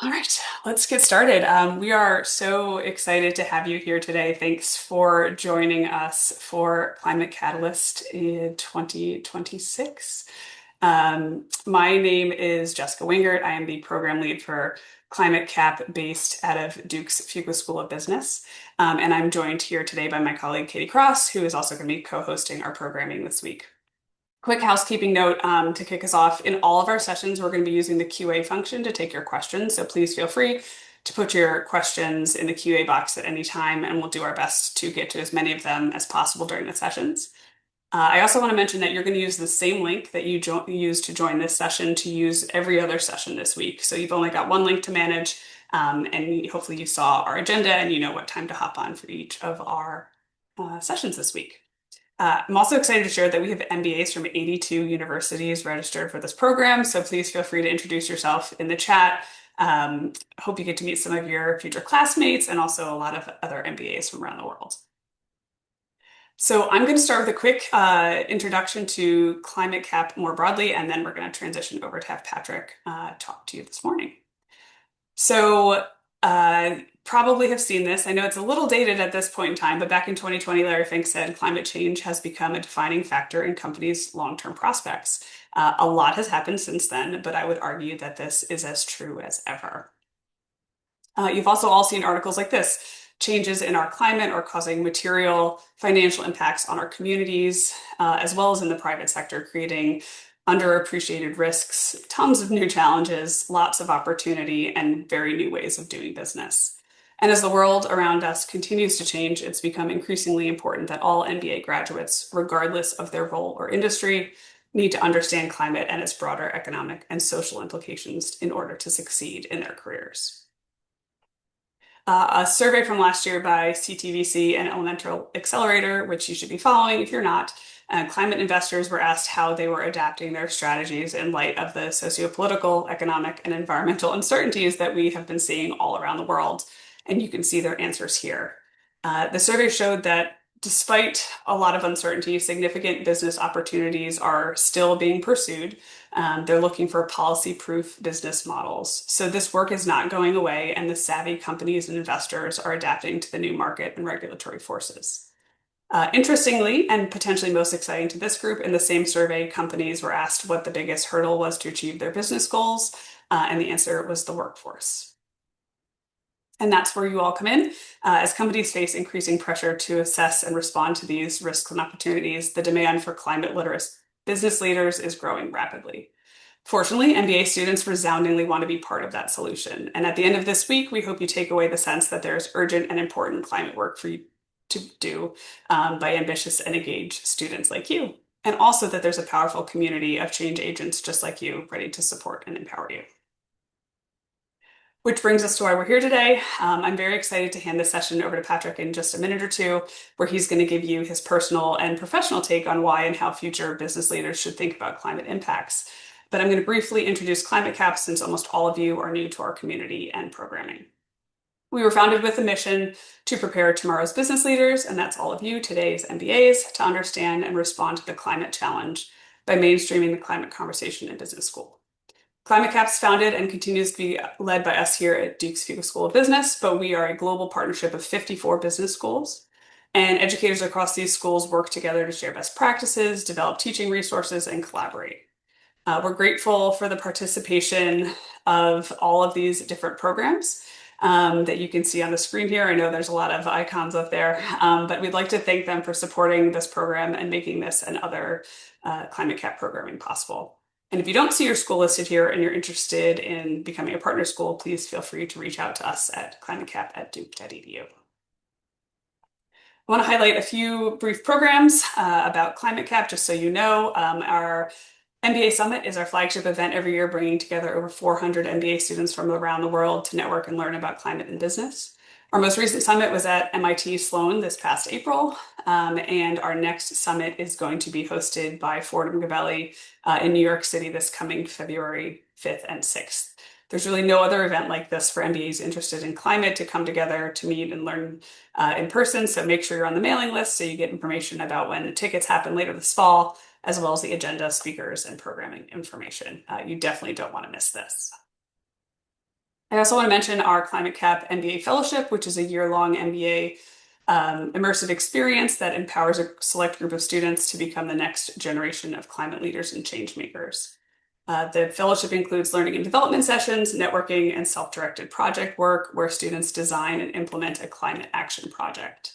All right, let's get started. We are so excited to have you here today. Thanks for joining us for Climate Catalyst in 2026. My name is Jessica Wingert. I am the program lead for ClimateCAP based out of Duke's Fuqua School of Business. And I'm joined here today by my colleague Katie Cross, who is also going to be co-hosting our programming this week. Quick housekeeping note to kick us off. In all of our sessions, we're going to be using the QA function to take your questions. So please feel free to put your questions in the QA box at any time, and we'll do our best to get to as many of them as possible during the sessions. I also want to mention that you're going to use the same link that you use to join this session to use every other session this week. So you've only got one link to manage, and hopefully you saw our agenda and you know what time to hop on for each of our sessions this week. I'm also excited to share that we have MBAs from 82 universities registered for this program, so please feel free to introduce yourself in the chat. Hope you get to meet some of your future classmates and also a lot of other MBAs from around the world. So I'm going to start with a quick introduction to ClimateCAP more broadly, and then we're going to transition over to have Patrick talk to you this morning. So probably have seen this. I know it's a little dated at this point in time, but back in 2020, Larry Fink said climate change has become a defining factor in companies' long-term prospects. A lot has happened since then, but I would argue that this is as true as ever. You've also all seen articles like this. Changes in our climate are causing material financial impacts on our communities, as well as in the private sector, creating underappreciated risks, tons of new challenges, lots of opportunity, and very new ways of doing business. And as the world around us continues to change, it's become increasingly important that all MBA graduates, regardless of their role or industry, need to understand climate and its broader economic and social implications in order to succeed in their careers. A survey from last year by CTVC and Elemental Accelerator, which you should be following if you're not, climate investors were asked how they were adapting their strategies in light of the socio-political, economic, and environmental uncertainties that we have been seeing all around the world. And you can see their answers here. The survey showed that despite a lot of uncertainty, significant business opportunities are still being pursued. They're looking for policy-proof business models. So this work is not going away, and the savvy companies and investors are adapting to the new market and regulatory forces. Interestingly, and potentially most exciting to this group, in the same survey, companies were asked what the biggest hurdle was to achieve their business goals, and the answer was the workforce. And that's where you all come in. As companies face increasing pressure to assess and respond to these risks and opportunities, the demand for climate literate business leaders is growing rapidly. Fortunately, MBA students resoundingly want to be part of that solution. And at the end of this week, we hope you take away the sense that there's urgent and important climate work for you to do by ambitious and engaged students like you. And also that there's a powerful community of change agents just like you ready to support and empower you. Which brings us to why we're here today. I'm very excited to hand this session over to Patrick in just a minute or two, where he's going to give you his personal and professional take on why and how future business leaders should think about climate impacts. But I'm going to briefly introduce ClimateCAP since almost all of you are new to our community and programming. We were founded with a mission to prepare tomorrow's business leaders, and that's all of you, today's MBAs, to understand and respond to the climate challenge by mainstreaming the climate conversation in business school. ClimateCAP is founded and continues to be led by us here at Duke's Fuqua School of Business, but we are a global partnership of 54 business schools. And educators across these schools work together to share best practices, develop teaching resources, and collaborate. We're grateful for the participation of all of these different programs that you can see on the screen here. I know there's a lot of icons up there, but we'd like to thank them for supporting this program and making this and other ClimateCAP programming possible. And if you don't see your school listed here and you're interested in becoming a partner school, please feel free to reach out to us at climatecap@duke.edu. I want to highlight a few brief programs about ClimateCAP, just so you know. Our MBA Summit is our flagship event every year, bringing together over 400 MBA students from around the world to network and learn about climate and business. Our most recent summit was at MIT Sloan this past April, and our next summit is going to be hosted by Fordham Gavelli in New York City this coming February 5th and 6th. There's really no other event like this for MBAs interested in climate to come together to meet and learn in person, so make sure you're on the mailing list so you get information about when the tickets happen later this fall, as well as the agenda, speakers, and programming information. You definitely don't want to miss this. I also want to mention our ClimateCAP MBA Fellowship, which is a year-long MBA immersive experience that empowers a select group of students to become the next generation of climate leaders and change makers. The fellowship includes learning and development sessions, networking, and self-directed project work where students design and implement a climate action project.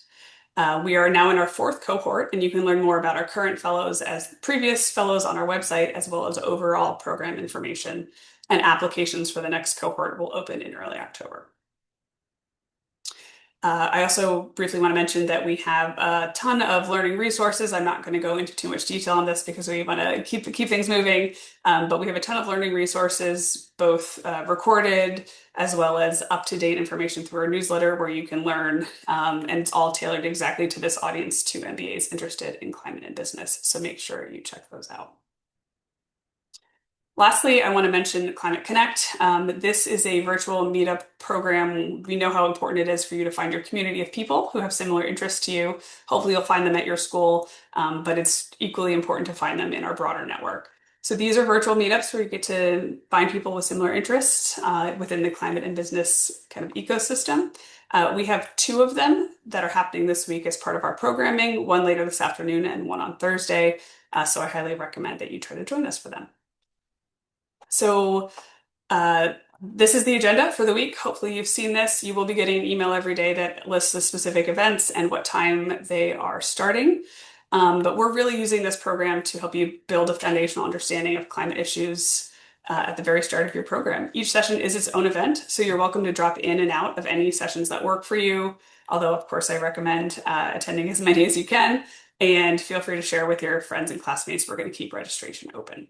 We are now in our 4th cohort, and you can learn more about our current fellows as previous fellows on our website, as well as overall program information, and applications for the next cohort will open in early October. I also briefly want to mention that we have a ton of learning resources. I'm not going to go into too much detail on this because we want to keep things moving, but we have a ton of learning resources, both recorded as well as up-to-date information through our newsletter where you can learn, and it's all tailored exactly to this audience, to MBAs interested in climate and business. So make sure you check those out. Lastly, I want to mention Climate Connect. This is a virtual meetup program. We know how important it is for you to find your community of people who have similar interests to you. Hopefully you'll find them at your school, but it's equally important to find them in our broader network. So these are virtual meetups where you get to find people with similar interests within the climate and business kind of ecosystem. We have 2 of them that are happening this week as part of our programming, one later this afternoon and one on Thursday. So I highly recommend that you try to join us for them. So this is the agenda for the week. Hopefully you've seen this. You will be getting an email every day that lists the specific events and what time they are starting. But we're really using this program to help you build a foundational understanding of climate issues at the very start of your program. Each session is its own event, so you're welcome to drop in and out of any sessions that work for you. Although, of course, I recommend attending as many as you can, and feel free to share with your friends and classmates. We're going to keep registration open.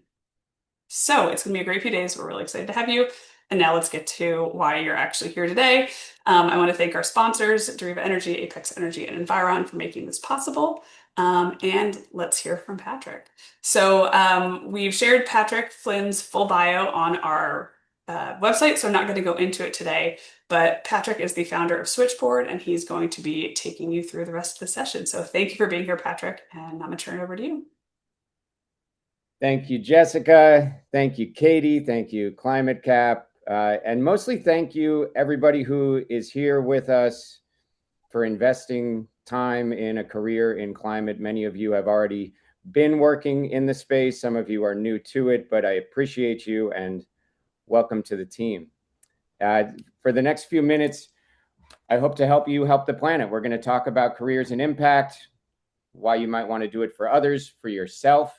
So it's going to be a great few days. We're really excited to have you. And now let's get to why you're actually here today. I want to thank our sponsors, Deriva Energy, Apex Energy, and Environ for making this possible. And let's hear from Patrick. So we've shared Patrick Flynn's full bio on our website, so I'm not going to go into it today. But Patrick is the founder of Switchboard, and he's going to be taking you through the rest of the session. So thank you for being here, Patrick, and I'm going to turn it over to you. Thank you, Jessica. Thank you, Katie. Thank you, ClimateCAP. And mostly thank you, everybody who is here with us for investing time in a career in climate. Many of you have already been working in the space. Some of you are new to it, but I appreciate you and welcome to the team. For the next few minutes, I hope to help you help the planet. We're going to talk about careers and impact, why you might want to do it for others, for yourself,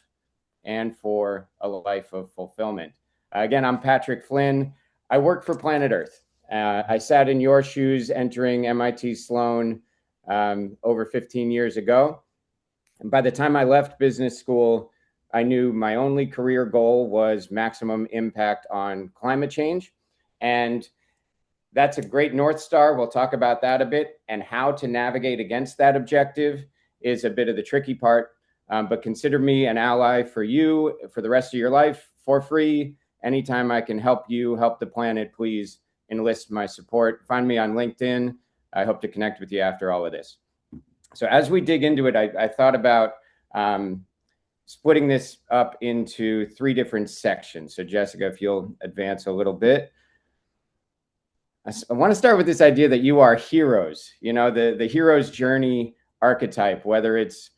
and for a life of fulfillment. Again, I'm Patrick Flynn. I work for Planet Earth. I sat in your shoes entering MIT Sloan over 15 years ago. And by the time I left business school, I knew my only career goal was maximum impact on climate change. And that's a great North Star. We'll talk about that a bit. And how to navigate against that objective is a bit of the tricky part. But consider me an ally for you for the rest of your life for free. Anytime I can help you help the planet, please enlist my support. Find me on LinkedIn. I hope to connect with you after all of this. So as we dig into it, I thought about splitting this up into 3 different sections. So Jessica, if you'll advance a little bit. I want to start with this idea that you are heroes. You know, the hero's journey archetype, whether it's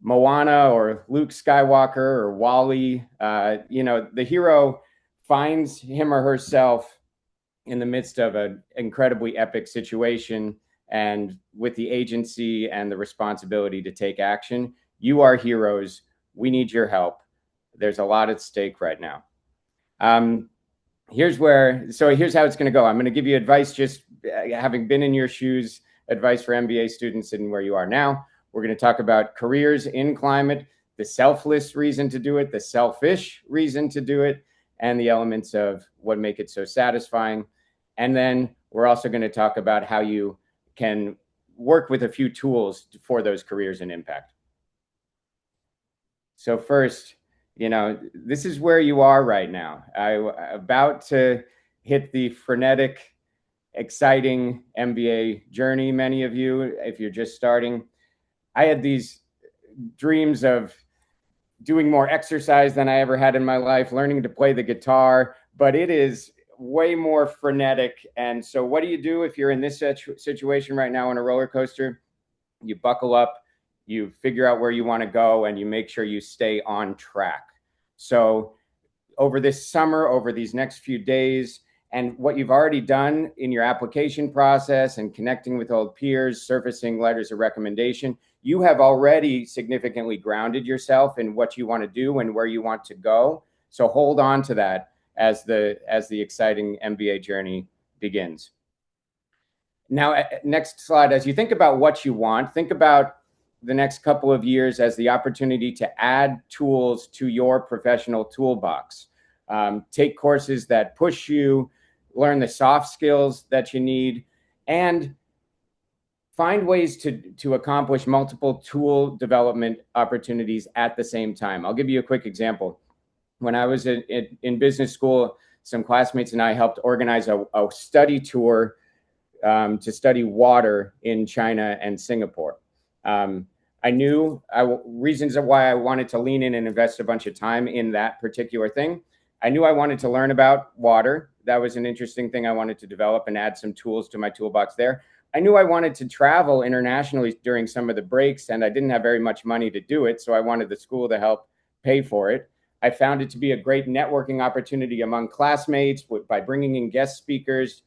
Moana or Luke Skywalker or Wall-E, the hero finds him or herself in the midst of an incredibly epic situation and with the agency and the responsibility to take action. You are heroes. We need your help. There's a lot at stake right now. Here's how it's going to go. I'm going to give you advice, just having been in your shoes, advice for MBA students and where you are now. We're going to talk about careers in climate, the selfless reason to do it, the selfish reason to do it, and the elements of what make it so satisfying. And then we're also going to talk about how you can work with a few tools for those careers and impact. So first, this is where you are right now. I'm about to hit the frenetic, exciting MBA journey. Many of you, if you're just starting, I had these dreams of doing more exercise than I ever had in my life, learning to play the guitar, but it is way more frenetic. And so what do you do if you're in this situation right now on a roller coaster? You buckle up, you figure out where you want to go, and you make sure you stay on track. So over this summer, over these next few days, and what you've already done in your application process and connecting with old peers, surfacing letters of recommendation, you have already significantly grounded yourself in what you want to do and where you want to go. So hold on to that as the exciting MBA journey begins. Now, next slide. As you think about what you want, think about the next couple of years as the opportunity to add tools to your professional toolbox. Take courses that push you, learn the soft skills that you need, and find ways to accomplish multiple tool development opportunities at the same time. I'll give you a quick example. When I was in business school, some classmates and I helped organize a study tour to study water in China and Singapore. I knew reasons of why I wanted to lean in and invest a bunch of time in that particular thing. I knew I wanted to learn about water. That was an interesting thing I wanted to develop and add some tools to my toolbox there. I knew I wanted to travel internationally during some of the breaks, and I didn't have very much money to do it, so I wanted the school to help pay for it. I found it to be a great networking opportunity among classmates by bringing in guest speakers.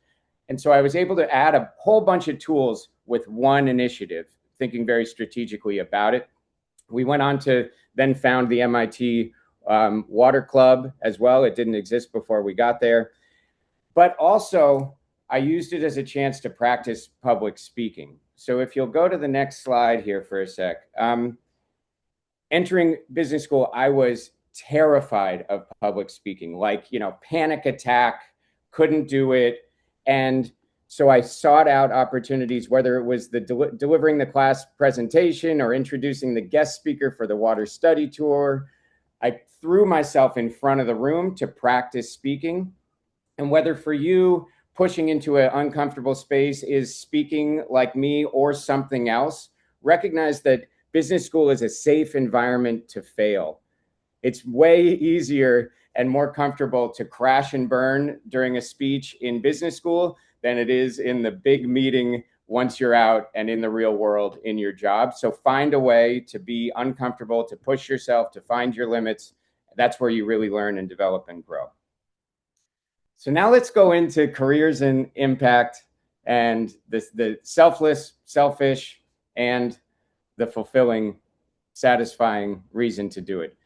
And so I was able to add a whole bunch of tools with one initiative, thinking very strategically about it. We went on to then found the MIT Water Club as well. It didn't exist before we got there. But also, I used it as a chance to practice public speaking. So if you'll go to the next slide here for a sec. Entering business school, I was terrified of public speaking, like, panic attack, couldn't do it. And so I sought out opportunities, whether it was delivering the class presentation or introducing the guest speaker for the water study tour. I threw myself in front of the room to practice speaking. And whether for you, pushing into an uncomfortable space is speaking like me or something else, recognize that business school is a safe environment to fail. It's way easier and more comfortable to crash and burn during a speech in business school than it is in the big meeting once you're out and in the real world in your job. So find a way to be uncomfortable, to push yourself, to find your limits. That's where you really learn and develop and grow. So now let's go into careers and impact and the selfless, selfish, and the fulfilling, satisfying reason to do it.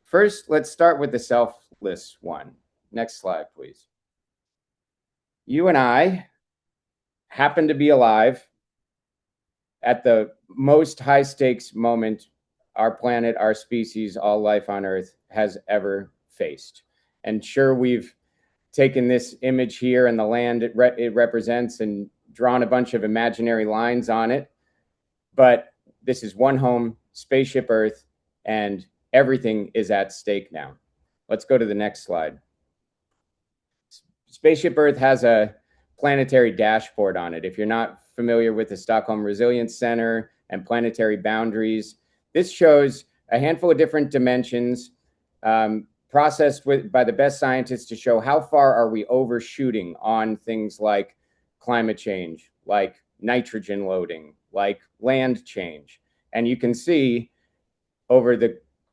First, let's start with the selfless one. Next slide, please. You and I happen to be alive at the most high stakes moment our planet, our species, all life on Earth has ever faced. And sure, we've taken this image here and the land it represents and drawn a bunch of imaginary lines on it. But this is one home, spaceship Earth, and everything is at stake now. Let's go to the next slide. Spaceship Earth has a planetary dashboard on it. If you're not familiar with the Stockholm Resilience Center and planetary boundaries, this shows a handful of different dimensions processed by the best scientists to show how far are we overshooting on things like climate change, like nitrogen loading, like land change. And you can see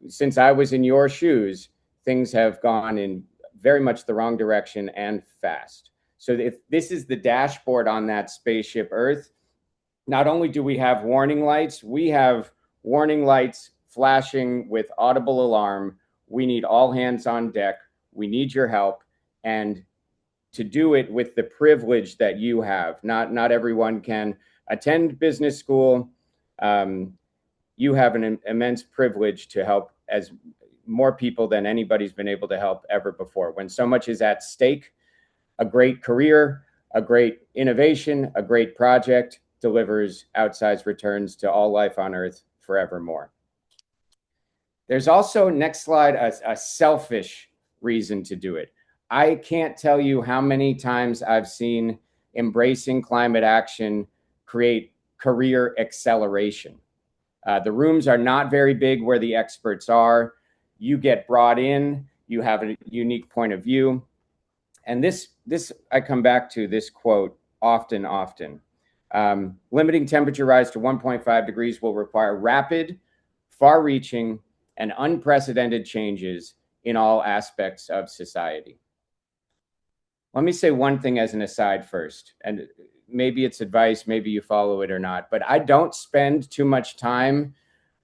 since I was in your shoes, things have gone in very much the wrong direction and fast. So if this is the dashboard on that spaceship Earth, not only do we have warning lights, we have warning lights flashing with audible alarm. We need all hands on deck. We need your help. And to do it with the privilege that you have, not everyone can attend business school. You have an immense privilege to help as more people than anybody's been able to help ever before. When so much is at stake, a great career, a great innovation, a great project delivers outsized returns to all life on Earth forevermore. There's also, next slide, a selfish reason to do it. I can't tell you how many times I've seen embracing climate action create career acceleration. The rooms are not very big where the experts are. You get brought in, you have a unique point of view. And this this, I come back to this quote often. Limiting temperature rise to 1.5 degrees will require rapid, far-reaching, and unprecedented changes in all aspects of society. Let me say one thing as an aside first, and maybe it's advice, maybe you follow it or not, but I don't spend too much time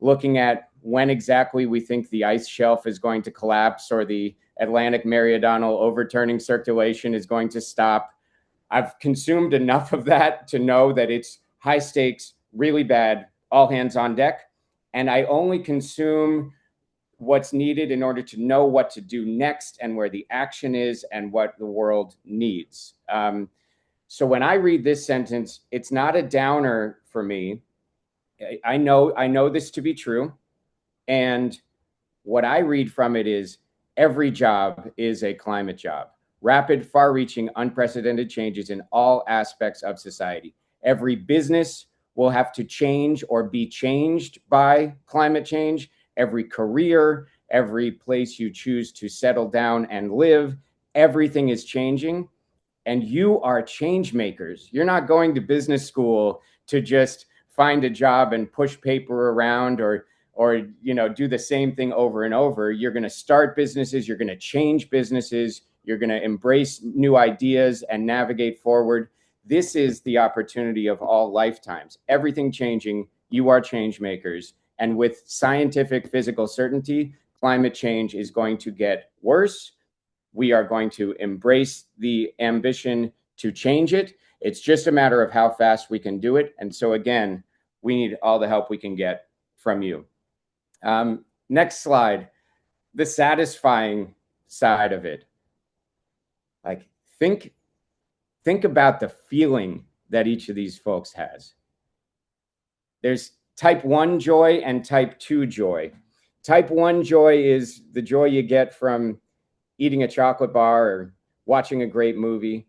looking at when exactly we think the ice shelf is going to collapse or the Atlantic meridional overturning circulation is going to stop. I've consumed enough of that to know that it's high stakes, really bad, all hands on deck. And I only consume what's needed in order to know what to do next and where the action is and what the world needs. So when I read this sentence, it's not a downer for me. I know this to be true. And what I read from it is every job is a climate job. Rapid, far-reaching, unprecedented changes in all aspects of society. Every business will have to change or be changed by climate change. Every career, every place you choose to settle down and live, everything is changing. And you are change makers. You're not going to business school to just find a job and push paper around or do the same thing over and over. You're going to start businesses. You're going to change businesses. You're going to embrace new ideas and navigate forward. This is the opportunity of all lifetimes. Everything changing. You are change makers. And with scientific physical certainty, climate change is going to get worse. We are going to embrace the ambition to change it. It's just a matter of how fast we can do it. And so again, we need all the help we can get from you. Next slide, the satisfying side of it. Like think about the feeling that each of these folks has. There's type 1 joy and type 2 joy. Type 1 joy is the joy you get from eating a chocolate bar or watching a great movie.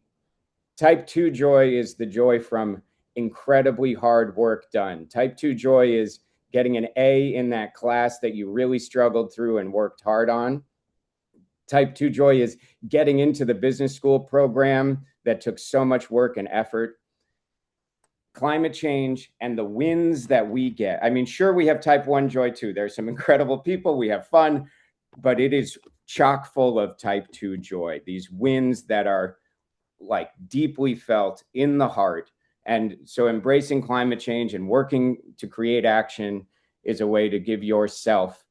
Type 2 joy is the joy from incredibly hard work done. Type 2 joy is getting an A in that class that you really struggled through and worked hard on. Type 2 joy is getting into the business school program that took so much work and effort. Climate change and the wins that we get. I mean, sure, we have type 1 joy too. There's some incredible people, we have fun, but it is chock full of type 2 joy. These wins that are like deeply felt in the heart. And so embracing climate change and working to create action is a way to give yourself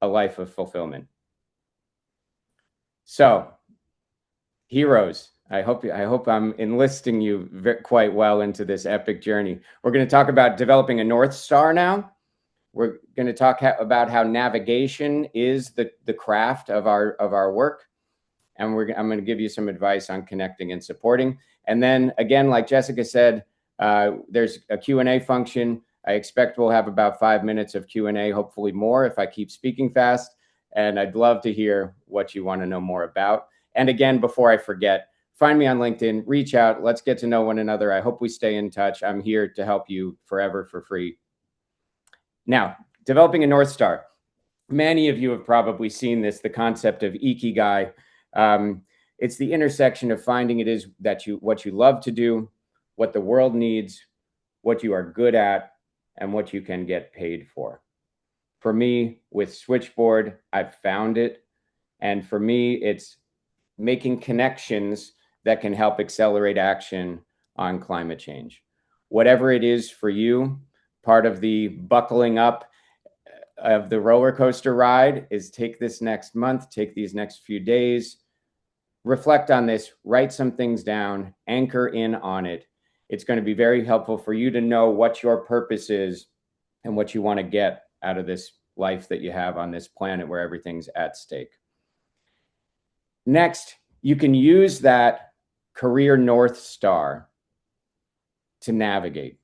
a life of fulfillment. So, heroes, I hope I'm enlisting you quite well into this epic journey. We're going to talk about developing a North Star now. We're going to talk about how navigation is the craft of our work. And I'm going to give you some advice on connecting and supporting. And then again, like Jessica said, there's a Q&A function. I expect we'll have about 5 minutes of Q&A, hopefully more if I keep speaking fast. And I'd love to hear what you want to know more about. And again, before I forget, find me on LinkedIn, reach out, let's get to know one another. I hope we stay in touch. I'm here to help you forever for free. Now, developing a North Star. Many of you have probably seen this, the concept of Ikigai. It's the intersection of finding what you love to do, what the world needs, what you are good at, and what you can get paid for. For me, with Switchboard, I've found it. And for me, it's making connections that can help accelerate action on climate change. Whatever it is for you, part of the buckling up of the roller coaster ride is take this next month, take these next few days, reflect on this, write some things down, anchor in on it. It's going to be very helpful for you to know what your purpose is and what you want to get out of this life that you have on this planet where everything's at stake. Next, you can use that career North Star to navigate.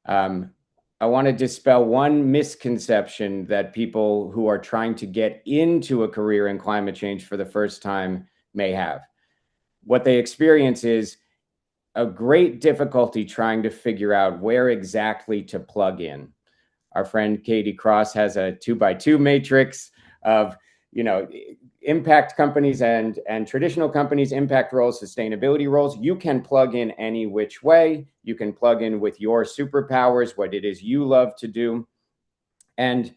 I want to dispel one misconception that people who are trying to get into a career in climate change for the first time may have. What they experience is a great difficulty trying to figure out where exactly to plug in. Our friend Katie Cross has a 2x2 matrix of, impact companies and traditional companies, impact roles, sustainability roles, you can plug in any which way. You can plug in with your superpowers, what it is you love to do. And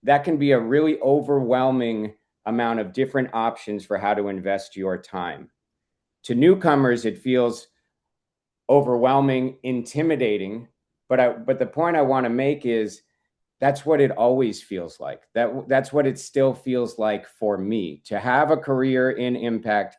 that can be a really overwhelming amount of different options for how to invest your time. To newcomers, it feels overwhelming, intimidating. But the point I want to make is that's what it always feels like. That's what it still feels like for me, to have a career in impact,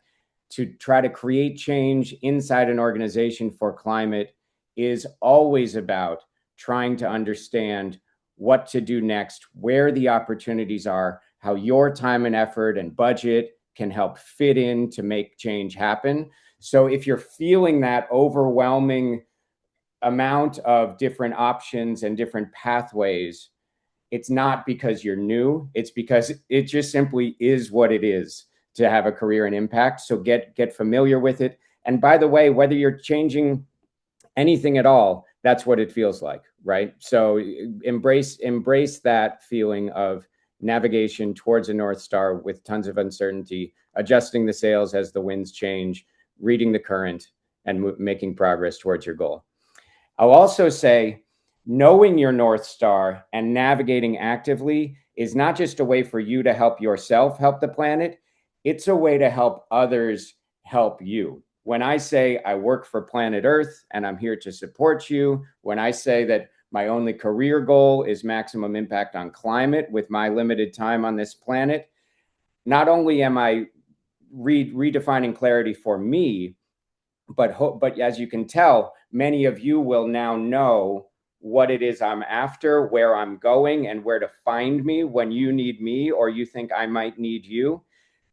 to try to create change inside an organization for climate is always about trying to understand what to do next, where the opportunities are, how your time and effort and budget can help fit in to make change happen. So if you're feeling that overwhelming amount of different options and different pathways, it's not because you're new. It's because it just simply is what it is to have a career in impact. So get familiar with it. And by the way, whether you're changing anything at all, that's what it feels like, right? So embrace that feeling of navigation towards a North Star with tons of uncertainty, adjusting the sails as the winds change, reading the current, and making progress towards your goal. I'll also say, knowing your North Star and navigating actively is not just a way for you to help yourself help the planet, it's a way to help others help you. When I say I work for planet Earth and I'm here to support you, when I say that my only career goal is maximum impact on climate with my limited time on this planet, not only am I redefining clarity for me, but as you can tell, many of you will now know what it is I'm after, where I'm going, and where to find me when you need me or you think I might need you.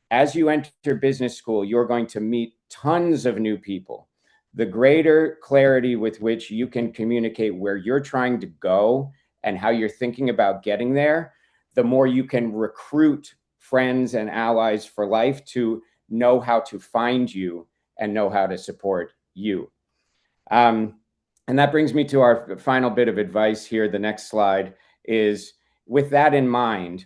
As you enter business school, you're going to meet tons of new people. The greater clarity with which you can communicate where you're trying to go and how you're thinking about getting there, the more you can recruit friends and allies for life to know how to find you and know how to support you. And that brings me to our final bit of advice here. The next slide is, with that in mind,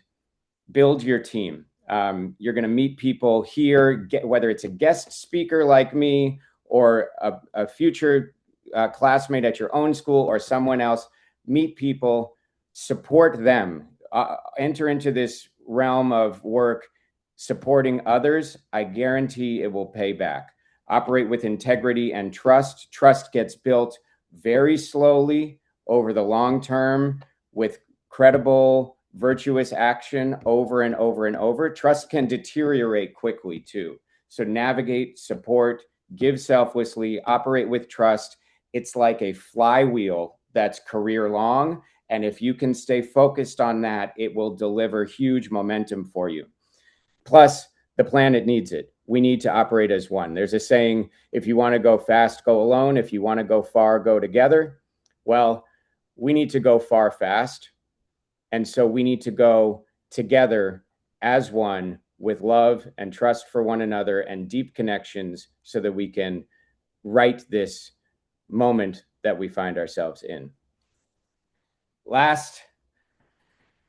build your team. You're going to meet people here, whether it's a guest speaker like me or a future classmate at your own school or someone else. Meet people, support them, enter into this realm of work supporting others. I guarantee it will pay back. Operate with integrity and trust. Trust gets built very slowly over the long term with credible, virtuous action over and over and over. Trust can deteriorate quickly too. So navigate, support, give selflessly, operate with trust. It's like a flywheel that's career long. And if you can stay focused on that, it will deliver huge momentum for you. Plus, the planet needs it. We need to operate as one. There's a saying, if you want to go fast, go alone. If you want to go far, go together. Well, we need to go far fast. And so we need to go together as one with love and trust for one another and deep connections so that we can right this moment that we find ourselves in. Last,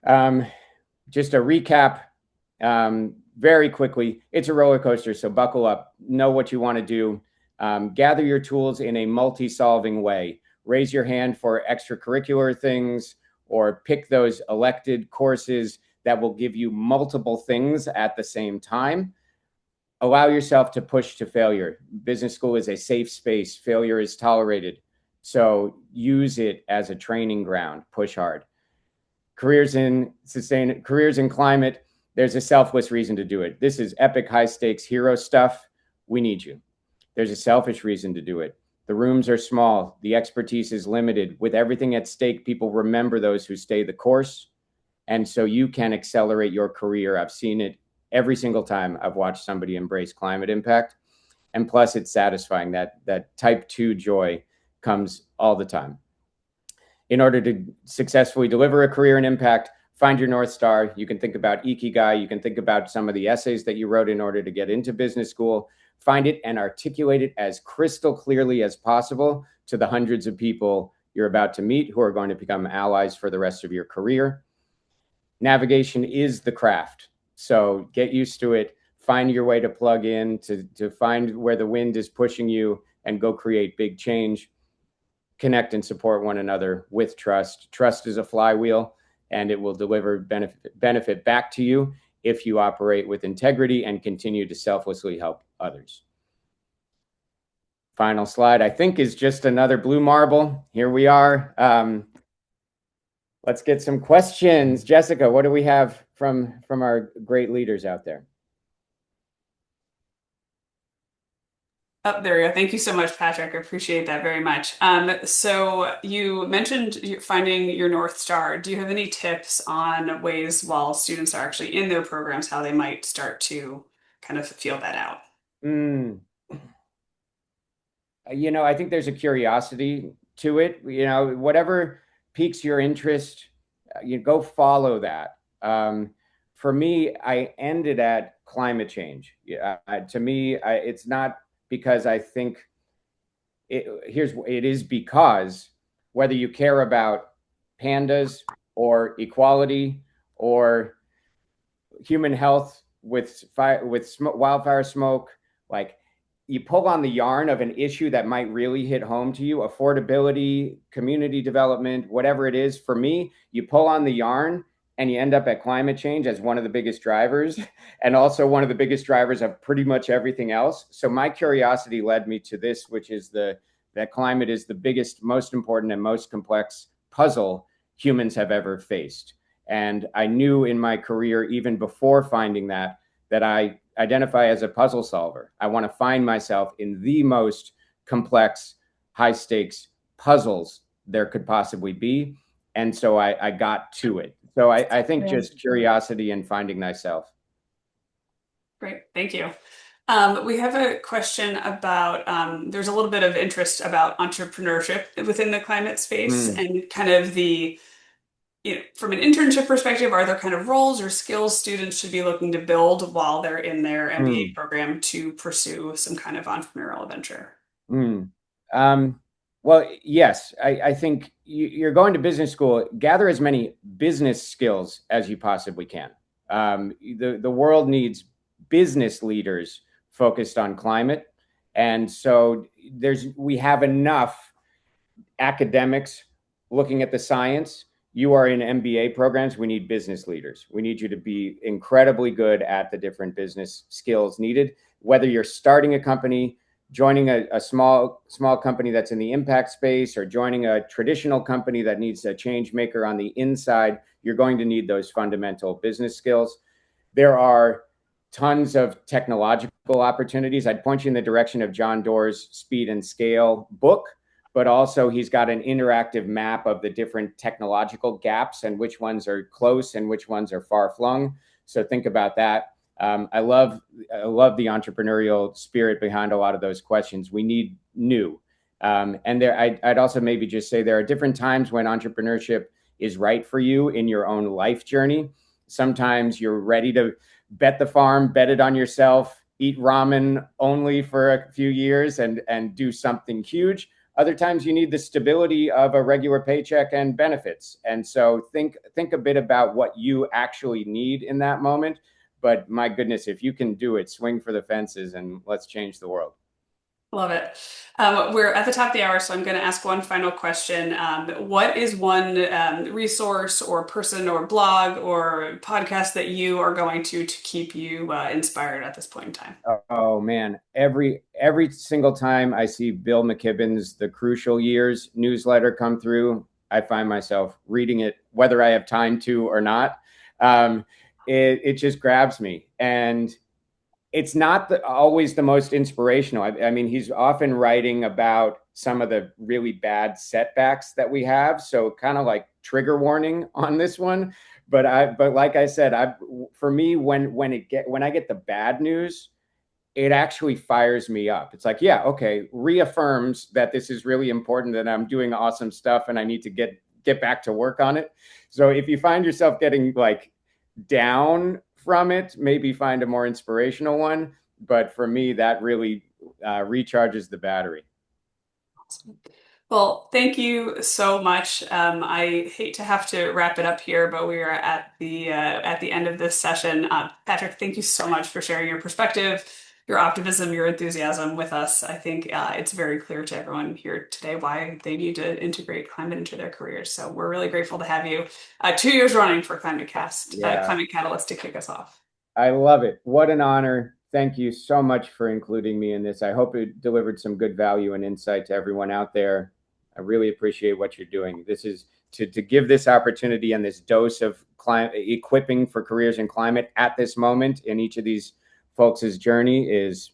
just a recap. Very quickly, it's a roller coaster, so buckle up. Know what you want to do. Gather your tools in a multi-solving way. Raise your hand for extracurricular things or pick those elected courses that will give you multiple things at the same time. Allow yourself to push to failure. Business school is a safe space. Failure is tolerated. So use it as a training ground. Push hard. Careers in climate, there's a selfless reason to do it. This is epic, high stakes hero stuff. We need you. There's a selfish reason to do it. The rooms are small. The expertise is limited. With everything at stake, people remember those who stay the course. And so you can accelerate your career. I've seen it every single time I've watched somebody embrace climate impact. And plus, it's satisfying. That type 2 joy comes all the time. In order to successfully deliver a career in impact, find your North Star. You can think about Ikigai. You can think about some of the essays that you wrote in order to get into business school. Find it and articulate it as crystal clearly as possible to the hundreds of people you're about to meet who are going to become allies for the rest of your career. Navigation is the craft. So get used to it. find your way to plug in, to find where the wind is pushing you and go create big change. Connect and support one another with trust. Trust is a flywheel, and it will deliver benefit back to you if you operate with integrity and continue to selflessly help others. Final slide, I think, is just another blue marble. Here we are. Let's get some questions. Jessica, what do we have from our great leaders out there? Oh, there we go. Thank you so much, Patrick. I appreciate that very much. So you mentioned finding your North Star. Do you have any tips on ways while students are actually in their programs, how they might start to kind of feel that out? I think there's a curiosity to it. Whatever piques your interest, you go follow that. For me, I ended at climate change. To me, it's not because I think it is because whether you care about pandas or equality or human health with wildfire smoke, like, you pull on the yarn of an issue that might really hit home to you, affordability, community development, whatever it is. For me, you pull on the yarn and you end up at climate change as one of the biggest drivers, and also one of the biggest drivers of pretty much everything else. So my curiosity led me to this, which is that climate is the biggest, most important, and most complex puzzle humans have ever faced. And I knew in my career, even before finding that I identify as a puzzle solver. I want to find myself in the most complex, high stakes puzzles there could possibly be. And so I got to it. So I think just curiosity and finding thyself. Great, thank you. We have a question about, there's a little bit of interest about entrepreneurship within the climate space and kind of from an internship perspective, are there kind of roles or skills students should be looking to build while they're in their MBA program to pursue some kind of entrepreneurial venture? Well, yes, I think you're going to business school, gather as many business skills as you possibly can. The world needs business leaders focused on climate. And so we have enough academics looking at the science. You are in MBA programs. We need business leaders. We need you to be incredibly good at the different business skills needed, whether you're starting a company, joining a small company that's in the impact space, or joining a traditional company that needs a change maker on the inside. You're going to need those fundamental business skills. There are tons of technological opportunities. I'd point you in the direction of John Doerr's Speed and Scale book, but also he's got an interactive map of the different technological gaps and which ones are close and which ones are far flung. So think about that. I love the entrepreneurial spirit behind a lot of those questions. We need new. And I'd also maybe just say there are different times when entrepreneurship is right for you in your own life journey. Sometimes you're ready to bet the farm, bet it on yourself, eat ramen only for a few years and do something huge. Other times you need the stability of a regular paycheck and benefits. And so think a bit about what you actually need in that moment. But my goodness, if you can do it, swing for the fences and let's change the world. Love it. We're at the top of the hour, so I'm going to ask one final question. What is one resource or person or blog or podcast that you are going to keep you inspired at this point in time? Oh man, every single time I see Bill McKibben's The Crucial Years newsletter come through, I find myself reading it, whether I have time to or not. It just grabs me. And it's not always the most inspirational. I mean, he's often writing about some of the really bad setbacks that we have. So kind of like trigger warning on this one. But like I said, for me, when I get the bad news, it actually fires me up. It's like, yeah, okay, reaffirms that this is really important, that I'm doing awesome stuff and I need to get back to work on it. So if you find yourself getting like down from it, maybe find a more inspirational one. But for me, that really recharges the battery. Awesome. Well, thank you so much. I hate to have to wrap it up here, but we are at the end of this session. Patrick, thank you so much for sharing your perspective, your optimism, your enthusiasm with us. I think it's very clear to everyone here today why they need to integrate climate into their careers. So we're really grateful to have you 2 years running for Yeah, Climate Catalyst to kick us off. I love it. What an honor. Thank you so much for including me in this. I hope it delivered some good value and insight to everyone out there. I really appreciate what you're doing. This is to give this opportunity and this dose of climate equipping for careers in climate at this moment in each of these folks' journey is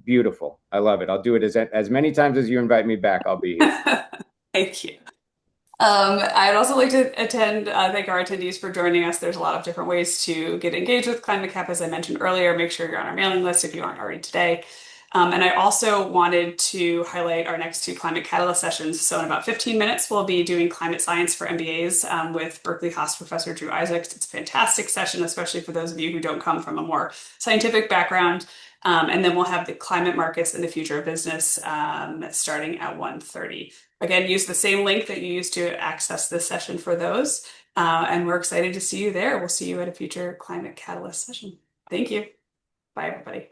beautiful. I love it. I'll do it as many times as you invite me back. I'll be here. Thank you. I'd also like to thank our attendees for joining us. There's a lot of different ways to get engaged with ClimateCAP, as I mentioned earlier. Make sure you're on our mailing list if you aren't already today. And I also wanted to highlight our next two Climate Catalyst sessions. So in about 15 minutes, we'll be doing climate science for MBAs with Berkeley Haas professor Drew Isaacs. It's a fantastic session, especially for those of you who don't come from a more scientific background. And then we'll have the climate markets and the future of business starting at 1:30. Again, use the same link that you used to access this session for those. And we're excited to see you there. We'll see you at a future Climate Catalyst session. Thank you. Bye, everybody.